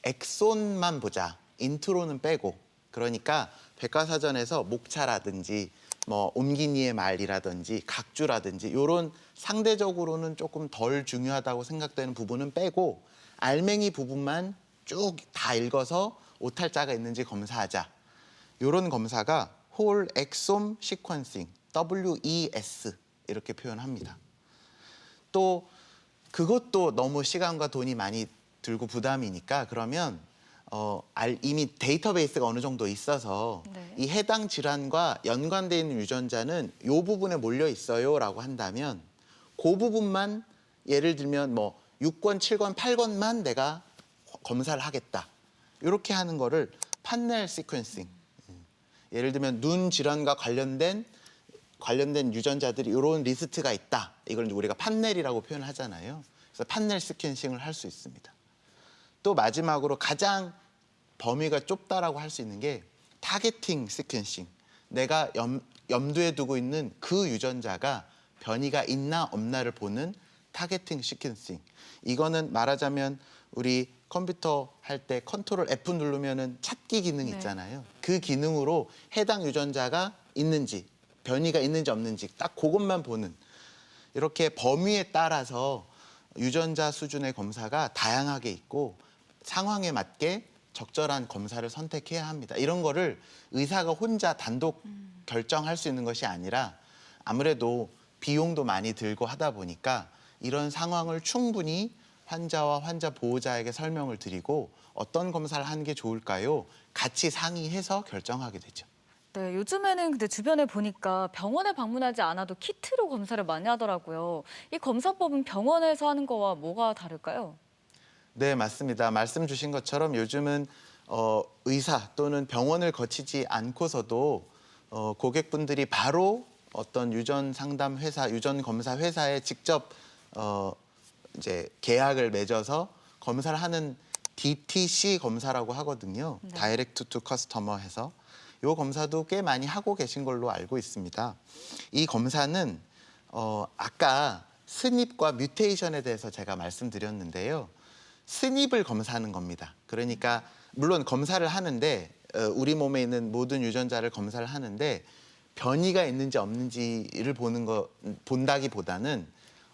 엑손만 보자. 인트로는 빼고. 그러니까 백과사전에서 목차라든지 뭐 옴기니의 말이라든지 각주라든지 이런 상대적으로는 조금 덜 중요하다고 생각되는 부분은 빼고 알맹이 부분만 쭉 다 읽어서 오탈자가 있는지 검사하자. 이런 검사가 홀 엑솜 시퀀싱 WES 이렇게 표현합니다. 또 그것도 너무 시간과 돈이 많이 들고 부담이니까 그러면 이미 데이터베이스가 어느 정도 있어서 네. 이 해당 질환과 연관되어 있는 유전자는 이 부분에 몰려 있어요라고 한다면 그 부분만 예를 들면 뭐 6권, 7권, 8권만 내가 검사를 하겠다. 이렇게 하는 거를 판넬 시퀀싱. 예를 들면 눈 질환과 관련된 유전자들이 이런 리스트가 있다. 이걸 우리가 판넬이라고 표현하잖아요. 그래서 판넬 시퀀싱을 할 수 있습니다. 또 마지막으로 가장 범위가 좁다라고 할 수 있는 게 타겟팅 시퀀싱. 내가 염두에 두고 있는 그 유전자가 변이가 있나 없나를 보는 타겟팅 시퀀싱. 이거는 말하자면 우리 컴퓨터 할 때 컨트롤 F 누르면은 찾기 기능 있잖아요. 그 기능으로 해당 유전자가 있는지 변이가 있는지 없는지 딱 그것만 보는 이렇게 범위에 따라서 유전자 수준의 검사가 다양하게 있고 상황에 맞게 적절한 검사를 선택해야 합니다. 이런 거를 의사가 혼자 단독 결정할 수 있는 것이 아니라 아무래도 비용도 많이 들고 하다 보니까 이런 상황을 충분히 환자와 환자 보호자에게 설명을 드리고 어떤 검사를 하는 게 좋을까요? 같이 상의해서 결정하게 되죠. 네, 요즘에는 근데 주변에 보니까 병원에 방문하지 않아도 키트로 검사를 많이 하더라고요. 이 검사법은 병원에서 하는 거와 뭐가 다를까요? 네, 맞습니다. 말씀 주신 것처럼 요즘은 의사 또는 병원을 거치지 않고서도 고객분들이 바로 어떤 유전 상담 회사, 유전 검사 회사에 직접 이제 계약을 맺어서 검사를 하는 DTC 검사라고 하거든요. 네. 다이렉트 투 커스터머 해서 이 검사도 꽤 많이 하고 계신 걸로 알고 있습니다. 이 검사는 아까 스닙과 뮤테이션에 대해서 제가 말씀드렸는데요. 스닙을 검사하는 겁니다. 그러니까 물론 검사를 하는데 우리 몸에 있는 모든 유전자를 검사를 하는데 변이가 있는지 없는지를 본다기보다는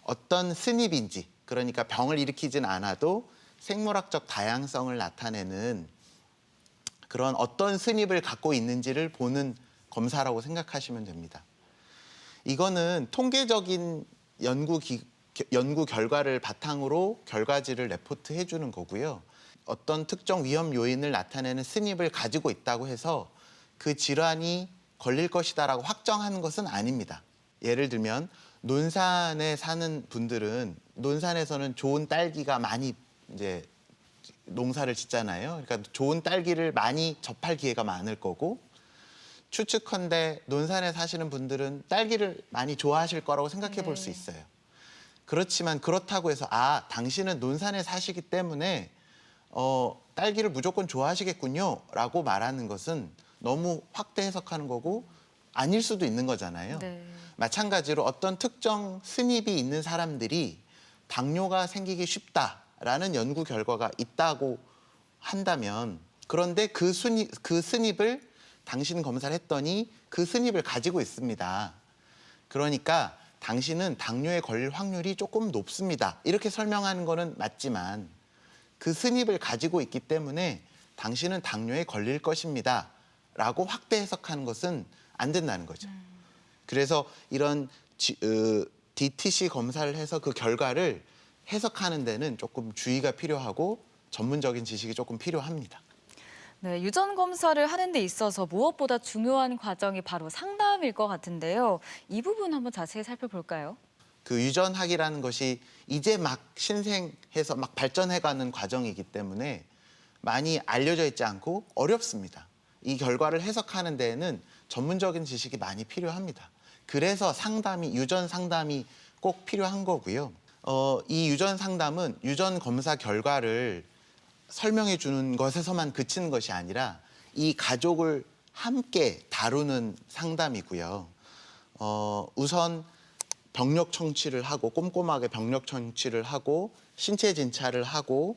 어떤 스닙인지, 그러니까 병을 일으키진 않아도 생물학적 다양성을 나타내는 그런 어떤 스닙을 갖고 있는지를 보는 검사라고 생각하시면 됩니다. 이거는 통계적인 연구 결과를 바탕으로 결과지를 레포트해 주는 거고요. 어떤 특정 위험 요인을 나타내는 스닙을 가지고 있다고 해서 그 질환이 걸릴 것이다라고 확정하는 것은 아닙니다. 예를 들면 논산에 사는 분들은 논산에서는 좋은 딸기가 많이 이제 농사를 짓잖아요. 그러니까 좋은 딸기를 많이 접할 기회가 많을 거고, 추측컨대 논산에 사시는 분들은 딸기를 많이 좋아하실 거라고 생각해 볼 수 있어요. 그렇지만 그렇다고 해서 당신은 논산에 사시기 때문에 딸기를 무조건 좋아하시겠군요 라고 말하는 것은 너무 확대 해석하는 거고 아닐 수도 있는 거잖아요. 네. 마찬가지로 어떤 특정 스닙이 있는 사람들이 당뇨가 생기기 쉽다라는 연구 결과가 있다고 한다면, 그런데 그 스닙을 당신 검사를 했더니 그 스닙을 가지고 있습니다. 그러니까 당신은 당뇨에 걸릴 확률이 조금 높습니다. 이렇게 설명하는 거는 맞지만 그 스닙을 가지고 있기 때문에 당신은 당뇨에 걸릴 것입니다. 라고 확대 해석하는 것은 안 된다는 거죠. 그래서 이런 DTC 검사를 해서 그 결과를 해석하는 데는 조금 주의가 필요하고 전문적인 지식이 조금 필요합니다. 네, 유전 검사를 하는 데 있어서 무엇보다 중요한 과정이 바로 상담일 것 같은데요. 이 부분 한번 자세히 살펴볼까요? 그 유전학이라는 것이 이제 막 신생해서 막 발전해가는 과정이기 때문에 많이 알려져 있지 않고 어렵습니다. 이 결과를 해석하는 데에는 전문적인 지식이 많이 필요합니다. 그래서 유전 상담이 꼭 필요한 거고요. 이 유전 상담은 유전 검사 결과를 설명해 주는 것에서만 그치는 것이 아니라 이 가족을 함께 다루는 상담이고요. 우선 병력 청취를 하고 꼼꼼하게 병력 청취를 하고 신체 진찰을 하고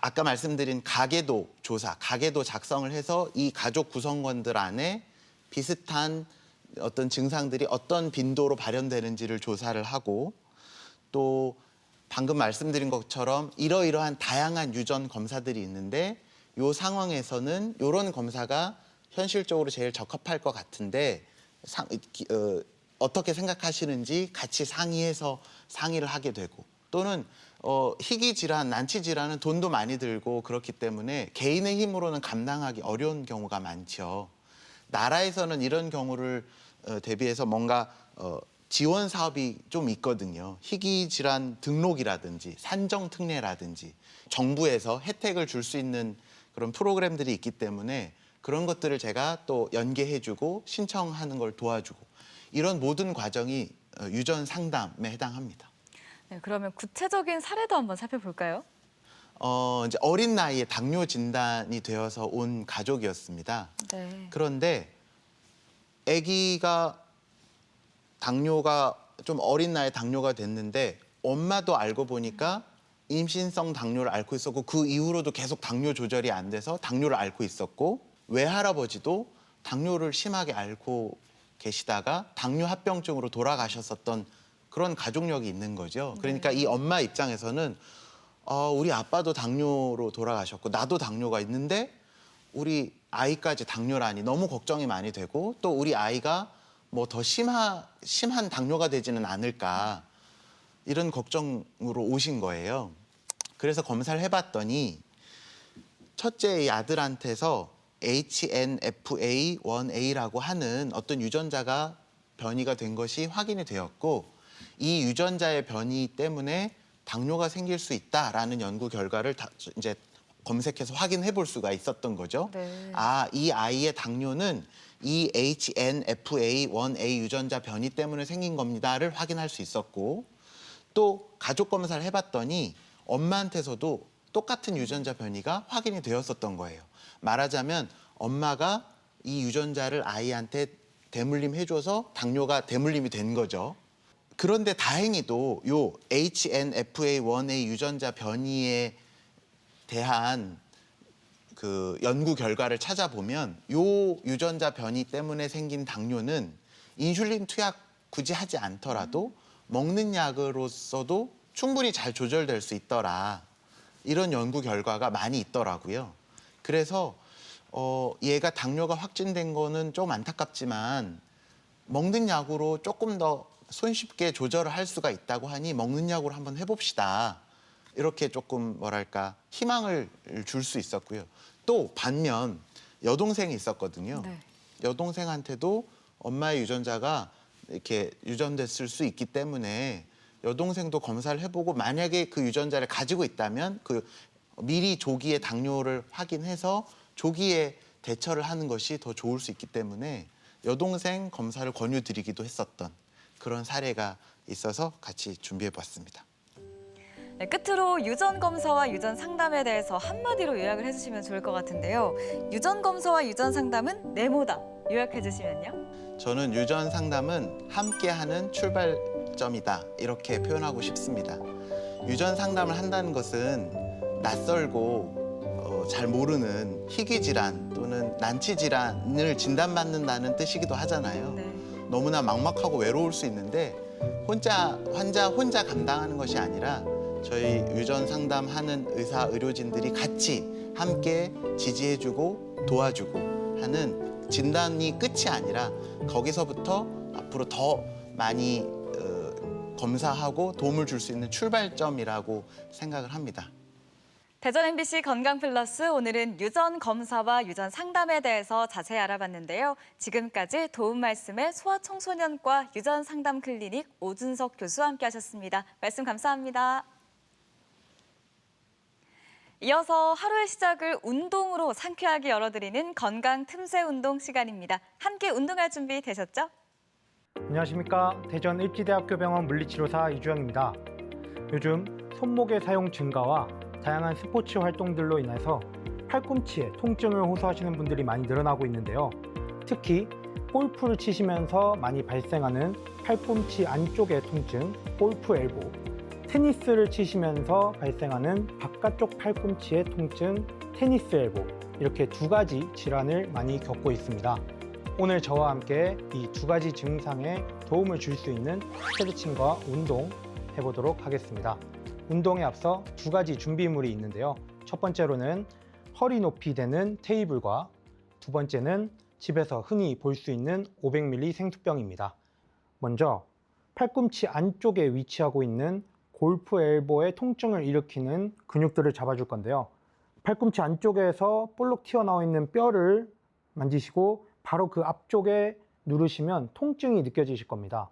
아까 말씀드린 가계도 조사, 가계도 작성을 해서 이 가족 구성원들 안에 비슷한 어떤 증상들이 어떤 빈도로 발현되는지를 조사를 하고, 또 방금 말씀드린 것처럼 이러이러한 다양한 유전 검사들이 있는데 이 상황에서는 이런 검사가 현실적으로 제일 적합할 것 같은데 어떻게 생각하시는지 같이 상의를 하게 되고, 또는 희귀 질환, 난치 질환은 돈도 많이 들고 그렇기 때문에 개인의 힘으로는 감당하기 어려운 경우가 많죠. 나라에서는 이런 경우를 대비해서 뭔가 지원 사업이 좀 있거든요. 희귀 질환 등록이라든지 산정 특례라든지 정부에서 혜택을 줄 수 있는 그런 프로그램들이 있기 때문에 그런 것들을 제가 또 연계해주고 신청하는 걸 도와주고, 이런 모든 과정이 유전 상담에 해당합니다. 네, 그러면 구체적인 사례도 한번 살펴볼까요? 이제 어린 나이에 당뇨 진단이 되어서 온 가족이었습니다. 네. 그런데 아기가 당뇨가 좀 어린 나이에 당뇨가 됐는데 엄마도 알고 보니까 임신성 당뇨를 앓고 있었고 그 이후로도 계속 당뇨 조절이 안 돼서 당뇨를 앓고 있었고, 외할아버지도 당뇨를 심하게 앓고 계시다가 당뇨 합병증으로 돌아가셨었던 그런 가족력이 있는 거죠. 그러니까 이 엄마 입장에서는 우리 아빠도 당뇨로 돌아가셨고 나도 당뇨가 있는데 우리 아이까지 당뇨라니 너무 걱정이 많이 되고, 또 우리 아이가 뭐 더 심한 당뇨가 되지는 않을까, 이런 걱정으로 오신 거예요. 그래서 검사를 해봤더니 첫째 이 아들한테서 HNFA1A라고 하는 어떤 유전자가 변이가 된 것이 확인이 되었고 이 유전자의 변이 때문에 당뇨가 생길 수 있다라는 연구 결과를 이제 검색해서 확인해 볼 수가 있었던 거죠. 네. 아, 이 아이의 당뇨는 이 HNFA1A 유전자 변이 때문에 생긴 겁니다를 확인할 수 있었고 또 가족 검사를 해봤더니 엄마한테서도 똑같은 유전자 변이가 확인이 되었었던 거예요. 말하자면 엄마가 이 유전자를 아이한테 대물림해줘서 당뇨가 대물림이 된 거죠. 그런데 다행히도 요 HNFA1A 유전자 변이에 대한 그 연구 결과를 찾아보면 요 유전자 변이 때문에 생긴 당뇨는 인슐린 투약 굳이 하지 않더라도 먹는 약으로서도 충분히 잘 조절될 수 있더라. 이런 연구 결과가 많이 있더라고요. 그래서 얘가 당뇨가 확진된 거는 좀 안타깝지만 먹는 약으로 조금 더 손쉽게 조절을 할 수가 있다고 하니 먹는 약으로 한번 해봅시다. 이렇게 조금 뭐랄까 희망을 줄 수 있었고요. 또 반면 여동생이 있었거든요. 네. 여동생한테도 엄마의 유전자가 이렇게 유전됐을 수 있기 때문에 여동생도 검사를 해보고 만약에 그 유전자를 가지고 있다면 그 미리 조기에 당뇨를 확인해서 조기에 대처를 하는 것이 더 좋을 수 있기 때문에 여동생 검사를 권유드리기도 했었던 그런 사례가 있어서 같이 준비해봤습니다. 네, 끝으로 유전 검사와 유전 상담에 대해서 한마디로 요약을 해주시면 좋을 것 같은데요. 유전 검사와 유전 상담은 네모다. 요약해 주시면요. 저는 유전 상담은 함께하는 출발점이다 이렇게 표현하고 싶습니다. 유전 상담을 한다는 것은 낯설고 잘 모르는 희귀 질환 또는 난치 질환을 진단받는다는 뜻이기도 하잖아요. 네. 너무나 막막하고 외로울 수 있는데 환자 혼자 감당하는 것이 아니라 저희 유전 상담하는 의사 의료진들이 같이 함께 지지해주고 도와주고 하는 진단이 끝이 아니라 거기서부터 앞으로 더 많이 검사하고 도움을 줄 수 있는 출발점이라고 생각을 합니다. 대전 MBC 건강 플러스 오늘은 유전 검사와 유전 상담에 대해서 자세히 알아봤는데요. 지금까지 도움 말씀의 소아청소년과 유전 상담 클리닉 오준석 교수와 함께하셨습니다. 말씀 감사합니다. 이어서 하루의 시작을 운동으로 상쾌하게 열어드리는 건강 틈새 운동 시간입니다. 함께 운동할 준비 되셨죠? 안녕하십니까. 대전 일지대학교병원 물리치료사 이주영입니다. 요즘 손목의 사용 증가와 다양한 스포츠 활동들로 인해서 팔꿈치에 통증을 호소하시는 분들이 많이 늘어나고 있는데요. 특히 골프를 치시면서 많이 발생하는 팔꿈치 안쪽의 통증, 골프 엘보, 테니스를 치시면서 발생하는 바깥쪽 팔꿈치의 통증, 테니스 엘보, 이렇게 두 가지 질환을 많이 겪고 있습니다. 오늘 저와 함께 이 두 가지 증상에 도움을 줄 수 있는 스트레칭과 운동 해보도록 하겠습니다. 운동에 앞서 두 가지 준비물이 있는데요. 첫 번째로는 허리 높이 되는 테이블과 두 번째는 집에서 흔히 볼 수 있는 500ml 생수병입니다. 먼저 팔꿈치 안쪽에 위치하고 있는 골프 엘보의 통증을 일으키는 근육들을 잡아줄 건데요. 팔꿈치 안쪽에서 볼록 튀어나와 있는 뼈를 만지시고 바로 그 앞쪽에 누르시면 통증이 느껴지실 겁니다.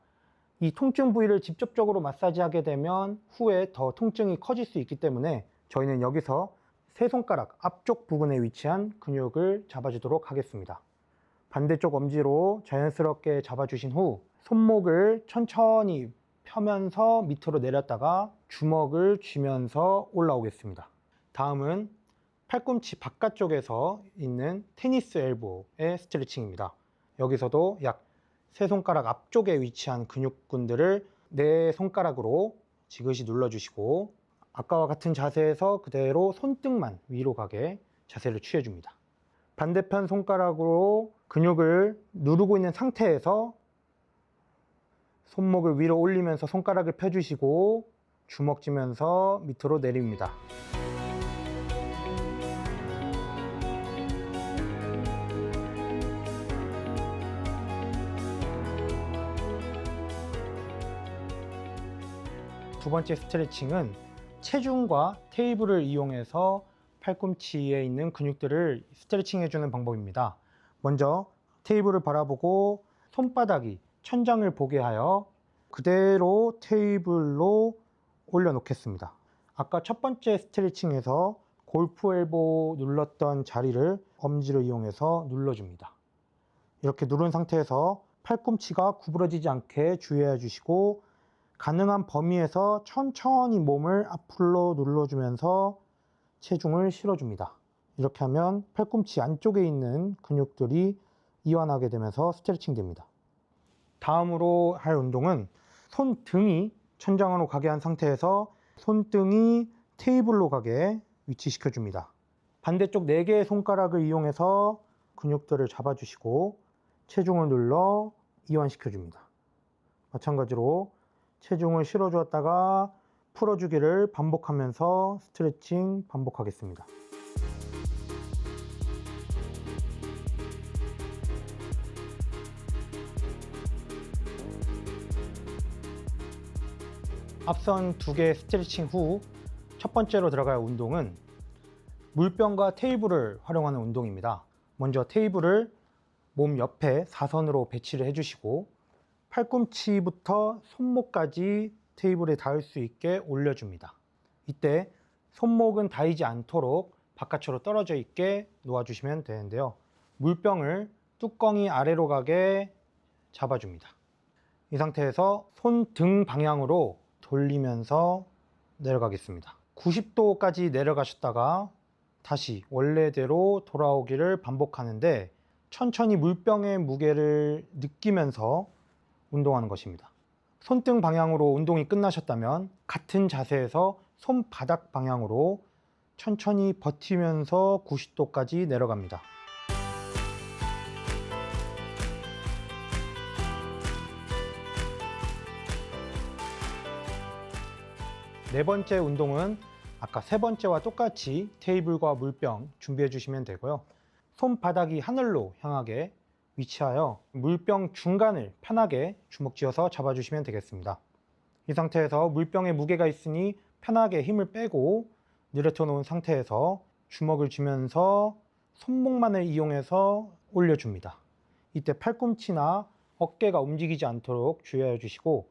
이 통증 부위를 직접적으로 마사지하게 되면 후에 더 통증이 커질 수 있기 때문에 저희는 여기서 세 손가락 앞쪽 부분에 위치한 근육을 잡아주도록 하겠습니다. 반대쪽 엄지로 자연스럽게 잡아주신 후 손목을 천천히 펴면서 밑으로 내렸다가 주먹을 쥐면서 올라오겠습니다. 다음은 팔꿈치 바깥쪽에서 있는 테니스 엘보의 스트레칭입니다. 여기서도 약 세 손가락 앞쪽에 위치한 근육군들을 네 손가락으로 지그시 눌러주시고 아까와 같은 자세에서 그대로 손등만 위로 가게 자세를 취해줍니다. 반대편 손가락으로 근육을 누르고 있는 상태에서 손목을 위로 올리면서 손가락을 펴주시고 주먹 쥐면서 밑으로 내립니다. 두 번째 스트레칭은 체중과 테이블을 이용해서 팔꿈치에 있는 근육들을 스트레칭 해주는 방법입니다. 먼저 테이블을 바라보고 손바닥이 천장을 보게 하여 그대로 테이블로 올려놓겠습니다. 아까 첫 번째 스트레칭에서 골프 엘보 눌렀던 자리를 엄지를 이용해서 눌러줍니다. 이렇게 누른 상태에서 팔꿈치가 구부러지지 않게 주의해 주시고 가능한 범위에서 천천히 몸을 앞으로 눌러주면서 체중을 실어줍니다. 이렇게 하면 팔꿈치 안쪽에 있는 근육들이 이완하게 되면서 스트레칭 됩니다. 다음으로 할 운동은 손등이 천장으로 가게 한 상태에서 손등이 테이블로 가게 위치시켜 줍니다. 반대쪽 4개의 손가락을 이용해서 근육들을 잡아주시고 체중을 눌러 이완시켜 줍니다. 마찬가지로 체중을 실어 주었다가 풀어주기를 반복하면서 스트레칭 반복하겠습니다. 앞선 2개의 스트레칭 후 첫 번째로 들어갈 운동은 물병과 테이블을 활용하는 운동입니다. 먼저 테이블을 몸 옆에 사선으로 배치를 해주시고 팔꿈치부터 손목까지 테이블에 닿을 수 있게 올려줍니다. 이때 손목은 닿이지 않도록 바깥으로 떨어져 있게 놓아주시면 되는데요. 물병을 뚜껑이 아래로 가게 잡아줍니다. 이 상태에서 손등 방향으로 돌리면서 내려가겠습니다. 90도까지 내려가셨다가 다시 원래대로 돌아오기를 반복하는데 천천히 물병의 무게를 느끼면서 운동하는 것입니다. 손등 방향으로 운동이 끝나셨다면 같은 자세에서 손바닥 방향으로 천천히 버티면서 90도까지 내려갑니다. 네 번째 운동은 아까 세 번째와 똑같이 테이블과 물병 준비해 주시면 되고요. 손바닥이 하늘로 향하게 위치하여 물병 중간을 편하게 주먹 쥐어서 잡아주시면 되겠습니다. 이 상태에서 물병에 무게가 있으니 편하게 힘을 빼고 내려쳐 놓은 상태에서 주먹을 쥐면서 손목만을 이용해서 올려줍니다. 이때 팔꿈치나 어깨가 움직이지 않도록 주의해 주시고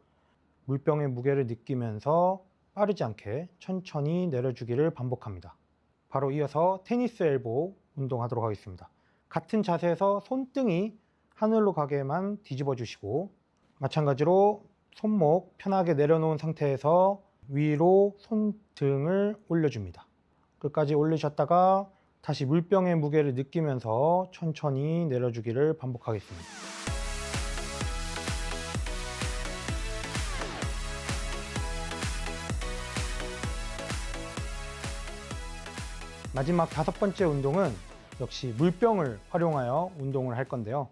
물병의 무게를 느끼면서 빠르지 않게 천천히 내려주기를 반복합니다. 바로 이어서 테니스 엘보 운동하도록 하겠습니다. 같은 자세에서 손등이 하늘로 가게만 뒤집어 주시고 마찬가지로 손목 편하게 내려놓은 상태에서 위로 손등을 올려줍니다. 끝까지 올리셨다가 다시 물병의 무게를 느끼면서 천천히 내려주기를 반복하겠습니다. 마지막 5번째 운동은 역시 물병을 활용하여 운동을 할 건데요.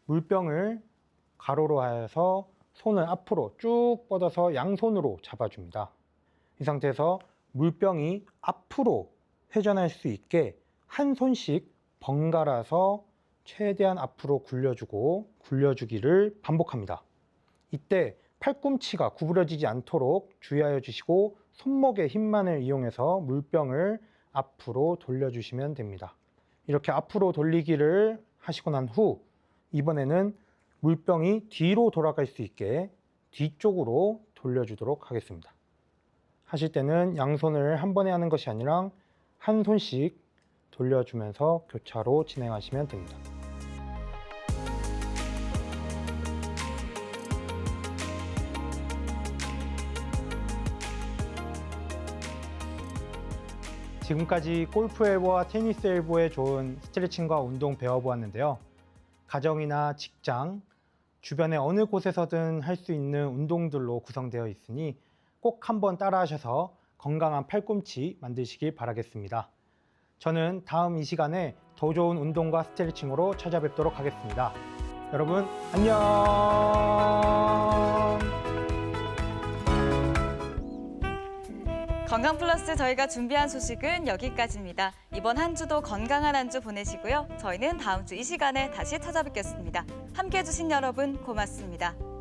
물병을 가로로 하여서 손을 앞으로 쭉 뻗어서 양손으로 잡아줍니다. 이 상태에서 물병이 앞으로 회전할 수 있게 한 손씩 번갈아서 최대한 앞으로 굴려주고 굴려주기를 반복합니다. 이때 팔꿈치가 구부러지지 않도록 주의하여 주시고 손목의 힘만을 이용해서 물병을 앞으로 돌려주시면 됩니다. 이렇게 앞으로 돌리기를 하시고 난 후 이번에는 물병이 뒤로 돌아갈 수 있게 뒤쪽으로 돌려주도록 하겠습니다. 하실 때는 양손을 한 번에 하는 것이 아니라 한 손씩 돌려주면서 교차로 진행하시면 됩니다. 지금까지 골프 엘보와 테니스 엘보에 좋은 스트레칭과 운동 배워보았는데요. 가정이나 직장, 주변의 어느 곳에서든 할 수 있는 운동들로 구성되어 있으니 꼭 한번 따라 하셔서 건강한 팔꿈치 만드시길 바라겠습니다. 저는 다음 이 시간에 더 좋은 운동과 스트레칭으로 찾아뵙도록 하겠습니다. 여러분 안녕! 건강 플러스 저희가 준비한 소식은 여기까지입니다. 이번 한 주도 건강한 한 주 보내시고요. 저희는 다음 주 이 시간에 다시 찾아뵙겠습니다. 함께해 주신 여러분 고맙습니다.